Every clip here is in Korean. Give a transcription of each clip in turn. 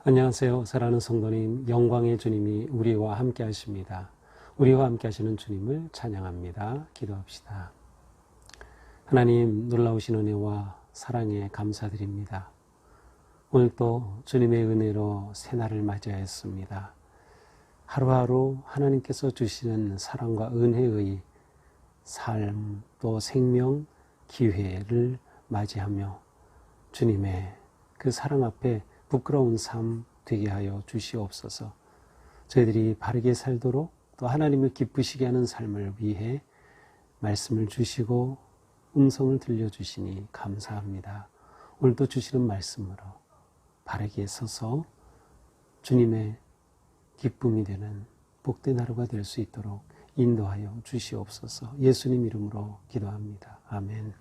안녕하세요. 사랑하는 성도님, 영광의 주님이 우리와 함께 하십니다. 우리와 함께 하시는 주님을 찬양합니다. 기도합시다. 하나님, 놀라우신 은혜와 사랑에 감사드립니다. 오늘도 주님의 은혜로 새날을 맞이하였습니다. 하루하루 하나님께서 주시는 사랑과 은혜의 삶, 또 생명, 기회를 맞이하며 주님의 그 사랑 앞에 부끄러운 삶 되게 하여 주시옵소서. 저희들이 바르게 살도록 또 하나님을 기쁘시게 하는 삶을 위해 말씀을 주시고 음성을 들려주시니 감사합니다. 오늘도 주시는 말씀으로 바르게 서서 주님의 기쁨이 되는 복된 하루가 될 수 있도록 인도하여 주시옵소서. 예수님 이름으로 기도합니다. 아멘.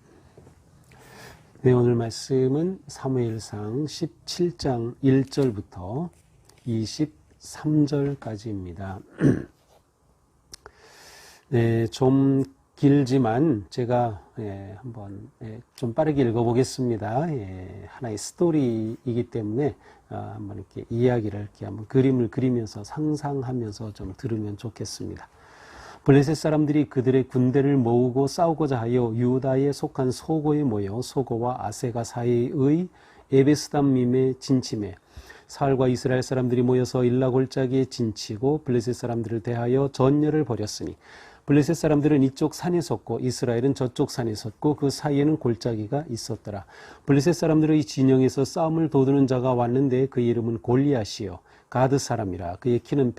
네, 오늘 말씀은 사무엘상 17장 1절부터 23절까지입니다. 네, 좀 길지만 제가 한번 좀 빠르게 읽어보겠습니다. 하나의 스토리이기 때문에 한번 이렇게 이야기를 이렇게 한번 그림을 그리면서 상상하면서 좀 들으면 좋겠습니다. 블레셋 사람들이 그들의 군대를 모으고 싸우고자 하여 유다에 속한 소고에 모여 소고와 아세가 사이의 에베스담밈에 진침해 사울과 이스라엘 사람들이 모여서 일라 골짜기에 진치고 블레셋 사람들을 대하여 전열을 벌였으니 블레셋 사람들은 이쪽 산에 섰고 이스라엘은 저쪽 산에 섰고 그 사이에는 골짜기가 있었더라. 블레셋 사람들의 진영에서 싸움을 도두는 자가 왔는데 그 이름은 골리앗이요 가드 사람이라. 그의 키는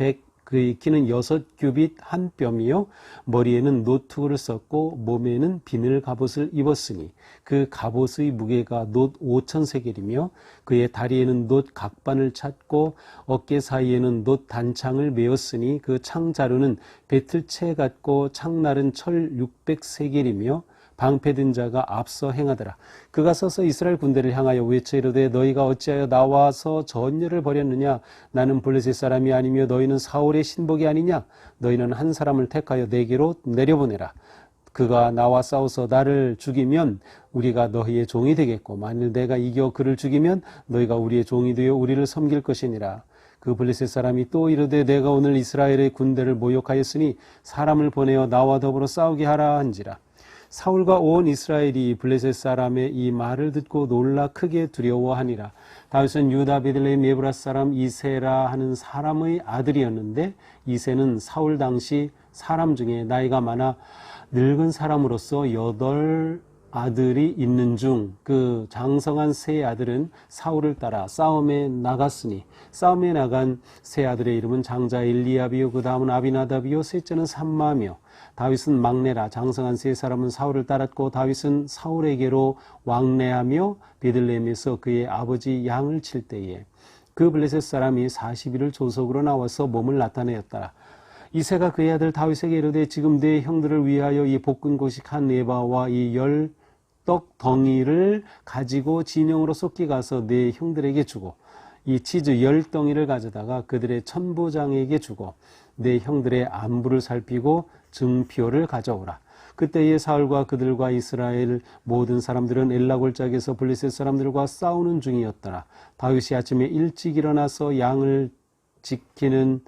6규빗 한 뼘이요 머리에는 노투를 썼고 몸에는 비늘 갑옷을 입었으니 그 갑옷의 무게가 놋 5,000세겔이며 그의 다리에는 놋 각반을 찼고 어깨 사이에는 놋 단창을 메었으니 그 창자루는 배틀채 같고 창날은 철 600세겔이며 방패든 자가 앞서 행하더라. 그가 서서 이스라엘 군대를 향하여 외쳐 이르되 너희가 어찌하여 나와서 전열을 벌였느냐? 나는 블레셋 사람이 아니며 너희는 사울의 신복이 아니냐? 너희는 한 사람을 택하여 내게로 내려보내라. 그가 나와 싸워서 나를 죽이면 우리가 너희의 종이 되겠고 만일 내가 이겨 그를 죽이면 너희가 우리의 종이 되어 우리를 섬길 것이니라. 그 블레셋 사람이 또 이르되 내가 오늘 이스라엘의 군대를 모욕하였으니 사람을 보내어 나와 더불어 싸우게 하라 한지라. 사울과 온 이스라엘이 블레셋 사람의 이 말을 듣고 놀라 크게 두려워하니라. 다윗은 유다 베들레헴 예브라 사람 이세라 하는 사람의 아들이었는데 이세는 사울 당시 사람 중에 나이가 많아 늙은 사람으로서 8 아들이 있는 중 그 장성한 세 아들은 사울을 따라 싸움에 나갔으니 싸움에 나간 세 아들의 이름은 장자 엘리압이요 그 다음은 아비나답이요 셋째는 삼마며 다윗은 막내라. 장성한 세 사람은 사울을 따랐고 다윗은 사울에게로 왕래하며 베들레헴에서 그의 아버지 양을 칠 때에 그 블레셋 사람이 40일을 조석으로 나와서 몸을 나타내었더라. 이새가 그의 아들 다윗에게 이르되 지금 내 형들을 위하여 이 볶은 고식 한 에바와 이 10떡 덩이를 가지고 진영으로 쏟기 가서 내 형들에게 주고 이 치즈 10덩이를 가져다가 그들의 천부장에게 주고 내 형들의 안부를 살피고 증표를 가져오라. 그때에 사울과 그들과 이스라엘 모든 사람들은 엘라 골짜기에서 블레셋 사람들과 싸우는 중이었더라. 다윗이 아침에 일찍 일어나서 양 지키는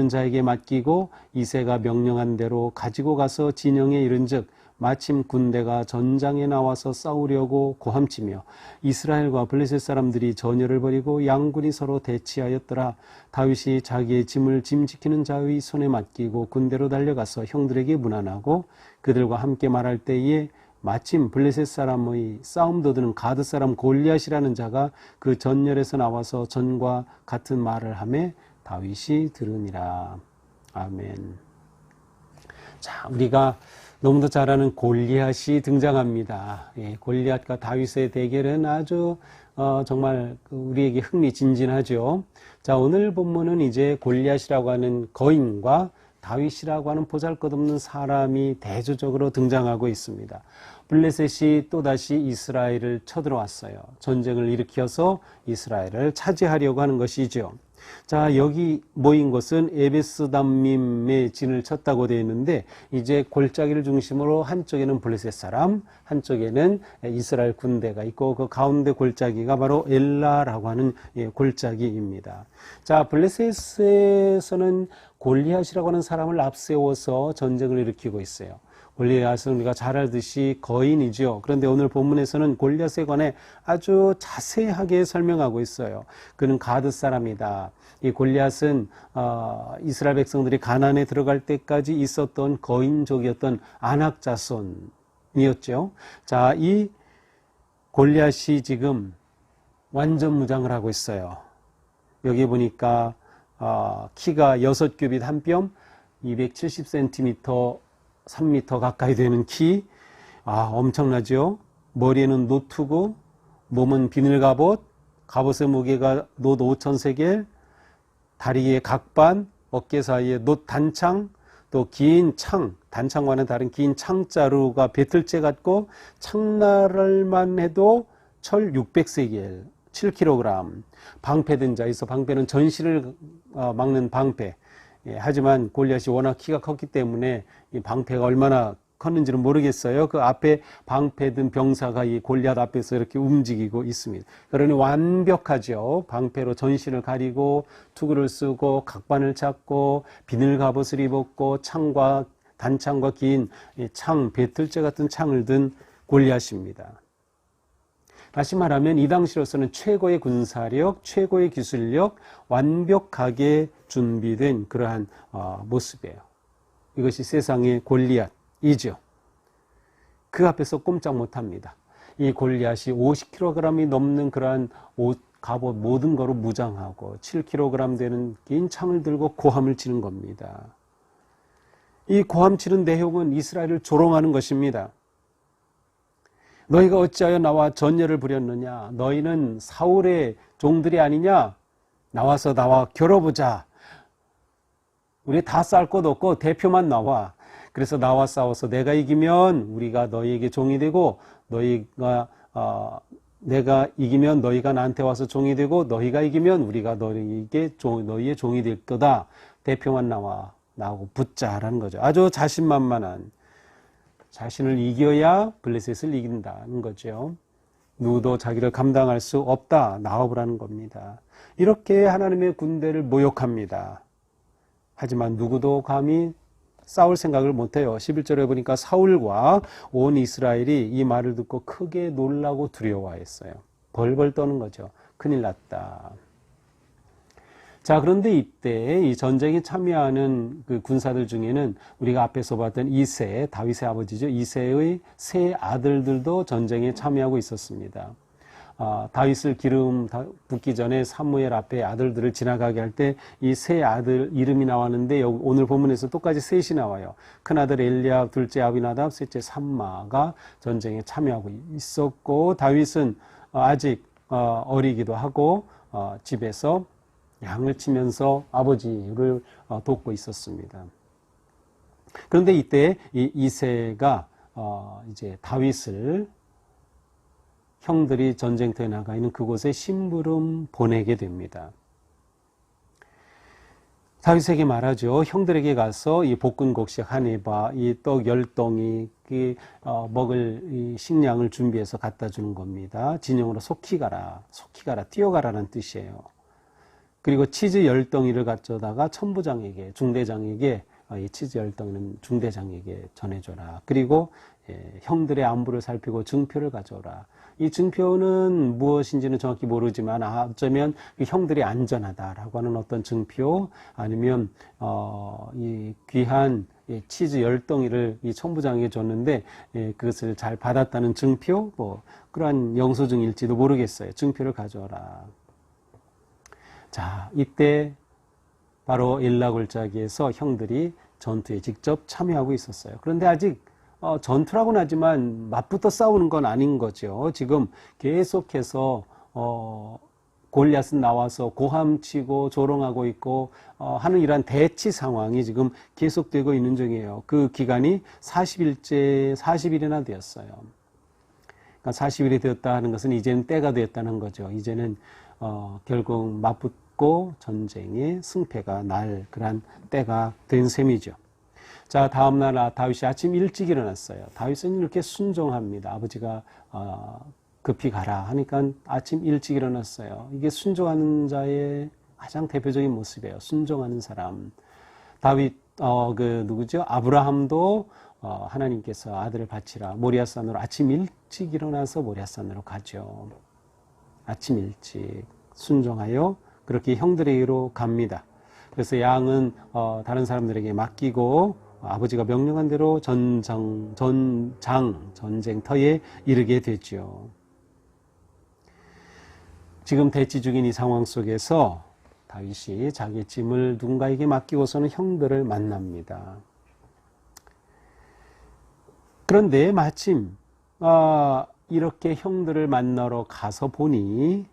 자에게 맡기고 이새가 명령한 대로 가지고 가서 진영에 이른즉 마침 군대가 전장에 나와서 싸우려고 고함치며 이스라엘과 블레셋 사람들이 전열을 벌이고 양군이 서로 대치하였더라. 다윗이 자기의 짐을 짐 지키는 자의 손에 맡기고 군대로 달려가서 형들에게 문안하고 그들과 함께 말할 때에 마침 블레셋 사람의 싸움 도두는 가드 사람 골리앗이라는 자가 그 전열에서 나와서 전과 같은 말을 하매 다윗이 들으니라. 아멘. 자, 우리가 너무도 잘 아는 골리앗이 등장합니다. 골리앗과 다윗의 대결은 아주 정말 우리에게 흥미진진하죠. 자, 오늘 본문은 이제 골리앗이라고 하는 거인과 다윗이라고 하는 보잘것없는 사람이 대조적으로 등장하고 있습니다. 블레셋이 또다시 이스라엘을 쳐들어왔어요. 전쟁을 일으켜서 이스라엘을 차지하려고 하는 것이죠. 자, 여기 모인 것은 에베스담밈의 진을 쳤다고 되어 있는데, 이제 골짜기를 중심으로 한쪽에는 블레셋 사람, 한쪽에는 이스라엘 군대가 있고, 그 가운데 골짜기가 바로 엘라라고 하는 골짜기입니다. 자, 블레셋에서는 골리앗이라고 하는 사람을 앞세워서 전쟁을 일으키고 있어요. 골리앗은 우리가 잘 알듯이 거인이죠. 그런데 오늘 본문에서는 골리앗에 관해 아주 자세하게 설명하고 있어요. 그는 가드 사람이다. 이 골리앗은 이스라엘 백성들이 가나안에 들어갈 때까지 있었던 거인족이었던 아낙 자손이었죠. 자, 이 골리앗이 지금 완전 무장을 하고 있어요. 여기 보니까 키가 6규빗 1뼘, 270cm, 3m 가까이 되는 키. 엄청나죠? 머리에는 노트고, 몸은 비늘 갑옷, 갑옷의 무게가 노 5,000세겔, 다리에 각반, 어깨 사이에 놋 단창, 또 긴 창, 단창과는 다른 긴 창자루가 배틀째 같고, 창날만 해도 철 600세겔, 7kg. 방패든 자 있어. 방패는 전시를 막는 방패. 하지만 골리앗이 워낙 키가 컸기 때문에 이 방패가 얼마나 컸는지는 모르겠어요. 그 앞에 방패 든 병사가 이 골리앗 앞에서 이렇게 움직이고 있습니다. 그러니 완벽하죠. 방패로 전신을 가리고 투구를 쓰고 각반을 잡고 비늘 갑옷을 입었고 창과 단창과 긴 창, 배틀째 같은 창을 든 골리앗입니다. 다시 말하면 이 당시로서는 최고의 군사력, 최고의 기술력, 완벽하게 준비된 그러한 모습이에요. 이것이 세상의 골리앗이죠. 그 앞에서 꼼짝 못합니다. 이 골리앗이 50kg이 넘는 그러한 옷, 갑옷 모든 거로 무장하고 7kg 되는 긴 창을 들고 고함을 치는 겁니다. 이 고함 치는 내용은 이스라엘을 조롱하는 것입니다. 너희가 어찌하여 나와 전열을 부렸느냐? 너희는 사울의 종들이 아니냐? 나와서 나와 겨뤄보자. 우리 다 싸울 것 없고 대표만 나와. 그래서 나와 싸워서 내가 이기면 우리가 너희에게 종이 되고, 내가 이기면 너희가 나한테 와서 종이 되고, 너희가 이기면 우리가 너희의 종이 될 거다. 대표만 나와. 나하고 붙자라는 거죠. 아주 자신만만한. 자신을 이겨야 블레셋을 이긴다는 거죠. 누구도 자기를 감당할 수 없다. 나와보라는 겁니다. 이렇게 하나님의 군대를 모욕합니다. 하지만 누구도 감히 싸울 생각을 못해요. 11절에 보니까 사울과 온 이스라엘이 이 말을 듣고 크게 놀라고 두려워했어요. 벌벌 떠는 거죠. 큰일 났다. 자, 그런데 이때 이 전쟁에 참여하는 그 군사들 중에는 우리가 앞에서 봤던 이세, 다윗의 아버지죠. 이세의 세 아들들도 전쟁에 참여하고 있었습니다. 다윗을 기름 붓기 전에 사무엘 앞에 아들들을 지나가게 할 때 이 세 아들 이름이 나왔는데 오늘 본문에서 똑같이 셋이 나와요. 큰아들 엘리압, 둘째 아비나답, 셋째 삼마가 전쟁에 참여하고 있었고, 다윗은 아직 어리기도 하고 집에서 양을 치면서 아버지를 돕고 있었습니다. 그런데 이때 이 이새가 이제 다윗을 형들이 전쟁터에 나가 있는 그곳에 심부름 보내게 됩니다. 다윗에게 말하죠. 형들에게 가서 이 볶은 곡식 한 에바, 이 떡 10덩이, 먹을 이 식량을 준비해서 갖다 주는 겁니다. 진영으로 속히 가라, 뛰어가라는 뜻이에요. 그리고 치즈 10덩이를 가져다가 천부장에게, 중대장에게, 이 치즈 10덩이는 중대장에게 전해줘라. 그리고 형들의 안부를 살피고 증표를 가져오라. 이 증표는 무엇인지는 정확히 모르지만 어쩌면 형들이 안전하다라고 하는 어떤 증표, 아니면 이 귀한 치즈 10덩이를 이 천부장에게 줬는데 그것을 잘 받았다는 증표, 뭐 그러한 영수증일지도 모르겠어요. 증표를 가져오라. 자, 이때 바로 엘라 골짜기에서 형들이 전투에 직접 참여하고 있었어요. 그런데 아직 전투라고는 하지만 맞붙어 싸우는 건 아닌 거죠. 지금 계속해서 골리앗은 나와서 고함치고 조롱하고 있고 하는 이러한 대치 상황이 지금 계속되고 있는 중이에요. 그 기간이 40일이나 되었어요. 그러니까 40일이 되었다 하는 것은 이제는 때가 되었다는 거죠. 이제는 결국 있고 전쟁의 승패가 날 그런 때가 된 셈이죠. 자, 다음날 다윗이 아침 일찍 일어났어요. 다윗은 이렇게 순종합니다. 아버지가 급히 가라 하니까 아침 일찍 일어났어요. 이게 순종하는 자의 가장 대표적인 모습이에요. 순종하는 사람. 다윗 누구죠? 아브라함도 하나님께서 아들을 바치라 모리아산으로 아침 일찍 일어나서 모리아산으로 가죠. 아침 일찍 순종하여 그렇게 형들에게로 갑니다. 그래서 양은 다른 사람들에게 맡기고 아버지가 명령한 대로 전쟁터에 이르게 되죠. 지금 대치 중인 이 상황 속에서 다윗이 자기의 짐을 누군가에게 맡기고서는 형들을 만납니다. 그런데 마침 이렇게 형들을 만나러 가서 보니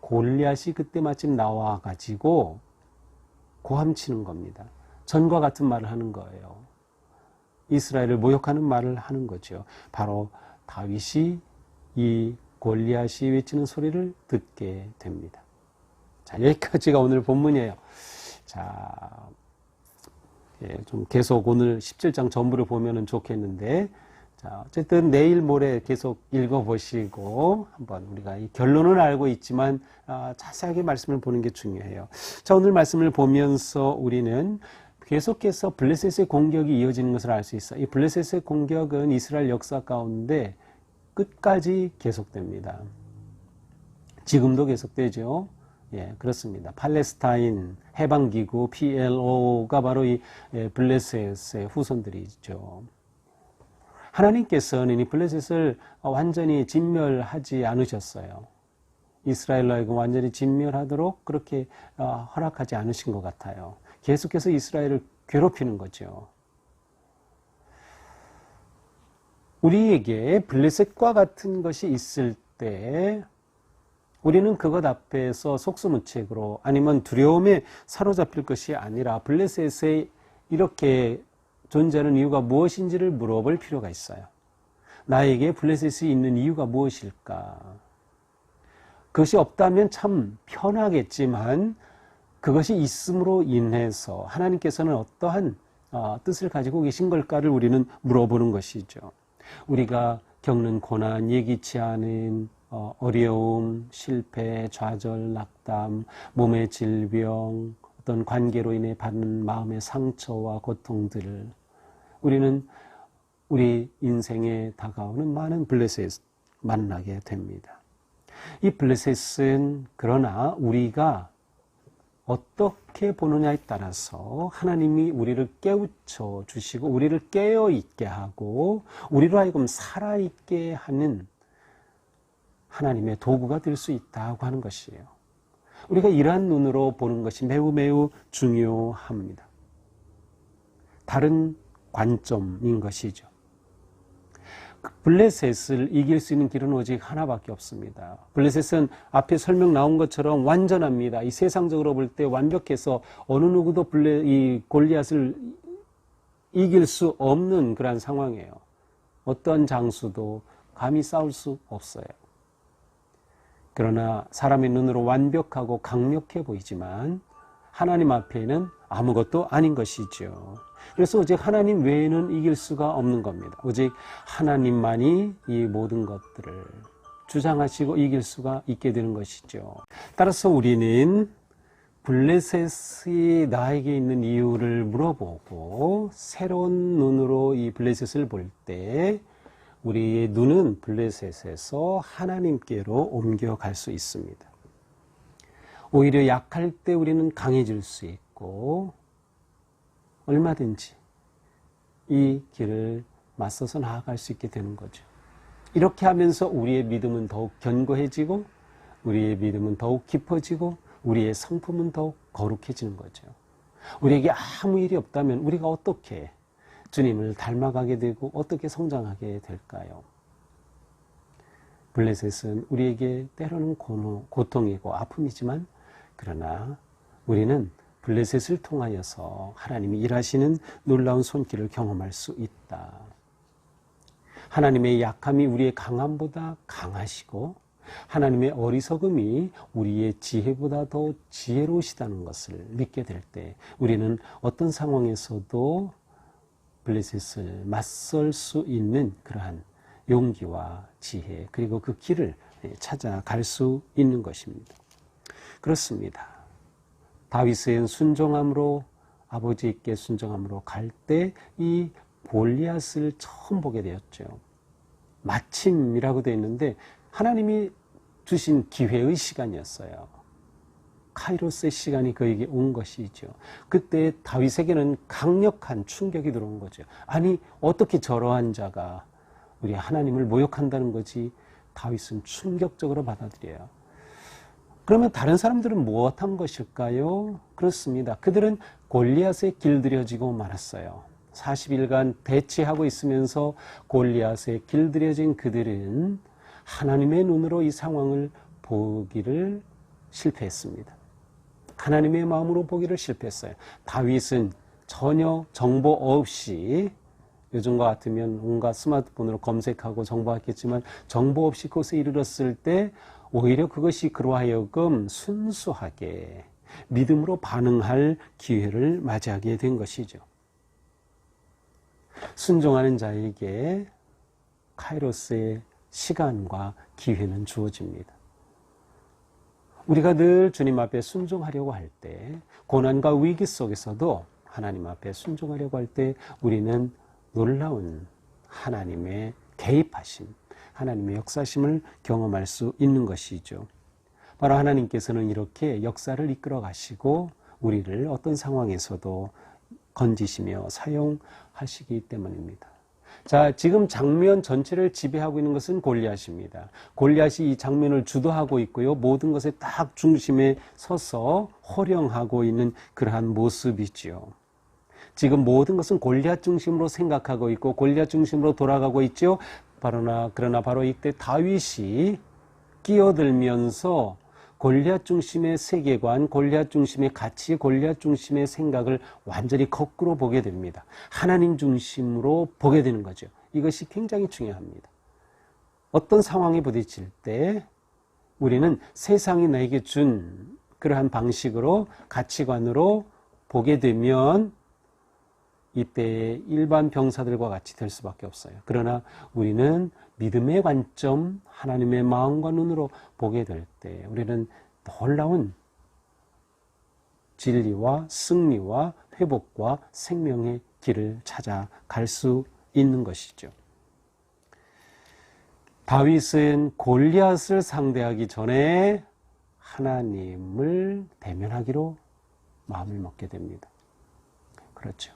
골리앗이 그때 마침 나와가지고 고함치는 겁니다. 전과 같은 말을 하는 거예요. 이스라엘을 모욕하는 말을 하는 거죠. 바로 다윗이 이 골리앗이 외치는 소리를 듣게 됩니다. 자, 여기까지가 오늘 본문이에요. 자, 좀 계속 오늘 17장 전부를 보면은 좋겠는데, 자, 어쨌든 내일 모레 계속 읽어보시고, 한번 우리가 이 결론은 알고 있지만, 자세하게 말씀을 보는 게 중요해요. 자, 오늘 말씀을 보면서 우리는 계속해서 블레셋의 공격이 이어지는 것을 알 수 있어요. 이 블레셋의 공격은 이스라엘 역사 가운데 끝까지 계속됩니다. 지금도 계속되죠. 예, 그렇습니다. 팔레스타인 해방기구 PLO가 바로 이 블레셋의 후손들이죠. 하나님께서는 이 블레셋을 완전히 진멸하지 않으셨어요. 이스라엘로 하여금 완전히 진멸하도록 그렇게 허락하지 않으신 것 같아요. 계속해서 이스라엘을 괴롭히는 거죠. 우리에게 블레셋과 같은 것이 있을 때 우리는 그것 앞에서 속수무책으로 아니면 두려움에 사로잡힐 것이 아니라 블레셋에 이렇게 존재하는 이유가 무엇인지를 물어볼 필요가 있어요. 나에게 블레셋이 있는 이유가 무엇일까? 그것이 없다면 참 편하겠지만 그것이 있음으로 인해서 하나님께서는 어떠한 뜻을 가지고 계신 걸까를 우리는 물어보는 것이죠. 우리가 겪는 고난, 예기치 않은 어려움, 실패, 좌절, 낙담, 몸의 질병, 어떤 관계로 인해 받는 마음의 상처와 고통들을 우리는 우리 인생에 다가오는 많은 블레셋 만나게 됩니다. 이 블레셋은 그러나 우리가 어떻게 보느냐에 따라서 하나님이 우리를 깨우쳐 주시고 우리를 깨어 있게 하고 우리로 하여금 살아있게 하는 하나님의 도구가 될 수 있다고 하는 것이에요. 우리가 이러한 눈으로 보는 것이 매우 매우 중요합니다. 다른 관점인 것이죠. 블레셋을 이길 수 있는 길은 오직 하나밖에 없습니다. 블레셋은 앞에 설명 나온 것처럼 완전합니다. 이 세상적으로 볼 때 완벽해서 어느 누구도 이 골리앗을 이길 수 없는 그런 상황이에요. 어떤 장수도 감히 싸울 수 없어요. 그러나 사람의 눈으로 완벽하고 강력해 보이지만 하나님 앞에는 아무것도 아닌 것이죠. 그래서 오직 하나님 외에는 이길 수가 없는 겁니다. 오직 하나님만이 이 모든 것들을 주장하시고 이길 수가 있게 되는 것이죠. 따라서 우리는 블레셋이 나에게 있는 이유를 물어보고 새로운 눈으로 이 블레셋을 볼 때 우리의 눈은 블레셋에서 하나님께로 옮겨갈 수 있습니다. 오히려 약할 때 우리는 강해질 수 있고 얼마든지 이 길을 맞서서 나아갈 수 있게 되는 거죠. 이렇게 하면서 우리의 믿음은 더욱 견고해지고 우리의 믿음은 더욱 깊어지고 우리의 성품은 더욱 거룩해지는 거죠. 우리에게 아무 일이 없다면 우리가 어떻게 주님을 닮아가게 되고 어떻게 성장하게 될까요? 블레셋은 우리에게 때로는 고통이고 아픔이지만 그러나 우리는 블레셋을 통하여서 하나님이 일하시는 놀라운 손길을 경험할 수 있다. 하나님의 약함이 우리의 강함보다 강하시고 하나님의 어리석음이 우리의 지혜보다 더 지혜로우시다는 것을 믿게 될 때 우리는 어떤 상황에서도 블레셋을 맞설 수 있는 그러한 용기와 지혜 그리고 그 길을 찾아갈 수 있는 것입니다. 그렇습니다. 다윗은 순종함으로 아버지께 순종함으로 갈 때 이 골리앗을 처음 보게 되었죠. 마침이라고 되어 있는데 하나님이 주신 기회의 시간이었어요. 카이로스의 시간이 그에게 온 것이죠. 그때 다윗에게는 강력한 충격이 들어온 거죠. 아니 어떻게 저러한 자가 우리 하나님을 모욕한다는 거지. 다윗은 충격적으로 받아들여요. 그러면 다른 사람들은 무엇한 것일까요? 그렇습니다. 그들은 골리앗에 길들여지고 말았어요. 40일간 대치하고 있으면서 골리앗에 길들여진 그들은 하나님의 눈으로 이 상황을 보기를 실패했습니다. 하나님의 마음으로 보기를 실패했어요. 다윗은 전혀 정보 없이 요즘과 같으면 온갖 스마트폰으로 검색하고 정보했겠지만 정보 없이 그곳에 이르렀을 때 오히려 그것이 그로 하여금 순수하게 믿음으로 반응할 기회를 맞이하게 된 것이죠. 순종하는 자에게 카이로스의 시간과 기회는 주어집니다. 우리가 늘 주님 앞에 순종하려고 할 때, 고난과 위기 속에서도 하나님 앞에 순종하려고 할 때 우리는 놀라운 하나님의 개입하심, 하나님의 역사심을 경험할 수 있는 것이죠. 바로 하나님께서는 이렇게 역사를 이끌어 가시고 우리를 어떤 상황에서도 건지시며 사용하시기 때문입니다. 자, 지금 장면 전체를 지배하고 있는 것은 골리앗입니다. 골리앗이 이 장면을 주도하고 있고요. 모든 것의 딱 중심에 서서 호령하고 있는 그러한 모습이지요. 지금 모든 것은 골리앗 중심으로 생각하고 있고 골리앗 중심으로 돌아가고 있죠. 그러나 바로 이때 다윗이 끼어들면서 골리앗 중심의 세계관, 골리앗 중심의 가치, 골리앗 중심의 생각을 완전히 거꾸로 보게 됩니다. 하나님 중심으로 보게 되는 거죠. 이것이 굉장히 중요합니다. 어떤 상황에 부딪힐 때 우리는 세상이 나에게 준 그러한 방식으로 가치관으로 보게 되면 이때 일반 병사들과 같이 될 수밖에 없어요. 그러나 우리는 믿음의 관점, 하나님의 마음과 눈으로 보게 될 때 우리는 놀라운 진리와 승리와 회복과 생명의 길을 찾아갈 수 있는 것이죠. 다윗은 골리앗을 상대하기 전에 하나님을 대면하기로 마음을 먹게 됩니다. 그렇죠.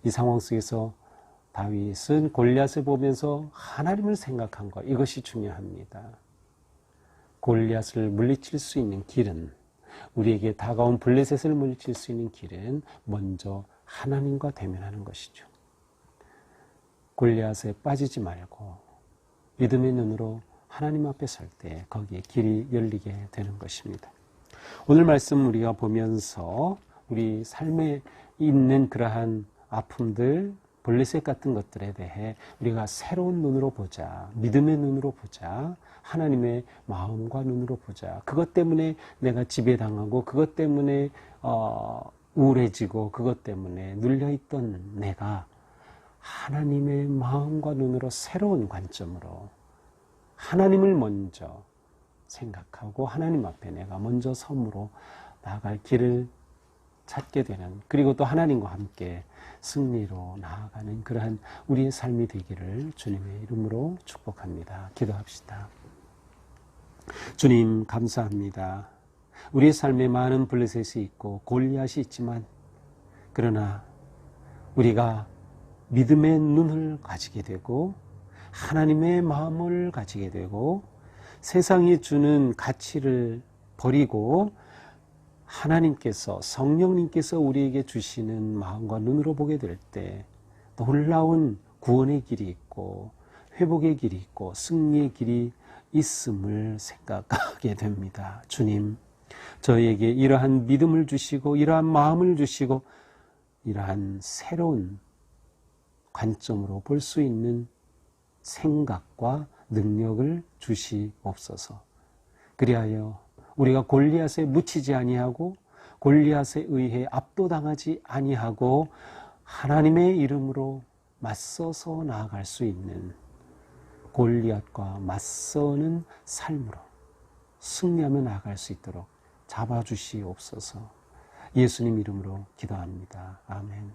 이 상황 속에서 다윗은 골리앗을 보면서 하나님을 생각한 것, 이것이 중요합니다. 골리앗을 물리칠 수 있는 길은, 우리에게 다가온 블레셋을 물리칠 수 있는 길은 먼저 하나님과 대면하는 것이죠. 골리앗에 빠지지 말고 믿음의 눈으로 하나님 앞에 설 때 거기에 길이 열리게 되는 것입니다. 오늘 말씀 우리가 보면서 우리 삶에 있는 그러한 아픔들, 블레셋 같은 것들에 대해 우리가 새로운 눈으로 보자, 믿음의 눈으로 보자, 하나님의 마음과 눈으로 보자. 그것 때문에 내가 지배당하고 그것 때문에 우울해지고 그것 때문에 눌려있던 내가 하나님의 마음과 눈으로 새로운 관점으로 하나님을 먼저 생각하고 하나님 앞에 내가 먼저 섬으로 나아갈 길을 찾게 되는, 그리고 또 하나님과 함께 승리로 나아가는 그러한 우리의 삶이 되기를 주님의 이름으로 축복합니다. 기도합시다. 주님 감사합니다. 우리의 삶에 많은 블레셋이 있고 골리앗이 있지만 그러나 우리가 믿음의 눈을 가지게 되고 하나님의 마음을 가지게 되고 세상이 주는 가치를 버리고 하나님께서, 성령님께서 우리에게 주시는 마음과 눈으로 보게 될 때 놀라운 구원의 길이 있고 회복의 길이 있고 승리의 길이 있음을 생각하게 됩니다. 주님, 저희에게 이러한 믿음을 주시고 이러한 마음을 주시고 이러한 새로운 관점으로 볼 수 있는 생각과 능력을 주시옵소서. 그리하여 우리가 골리앗에 묻히지 아니하고 골리앗에 의해 압도당하지 아니하고 하나님의 이름으로 맞서서 나아갈 수 있는 골리앗과 맞서는 삶으로 승리하며 나아갈 수 있도록 잡아주시옵소서. 예수님 이름으로 기도합니다. 아멘.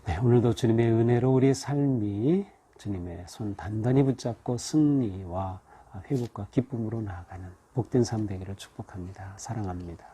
네, 오늘도 주님의 은혜로 우리의 삶이 주님의 손 단단히 붙잡고 승리와 회복과 기쁨으로 나아가는 복된 삶 되기를 축복합니다. 사랑합니다.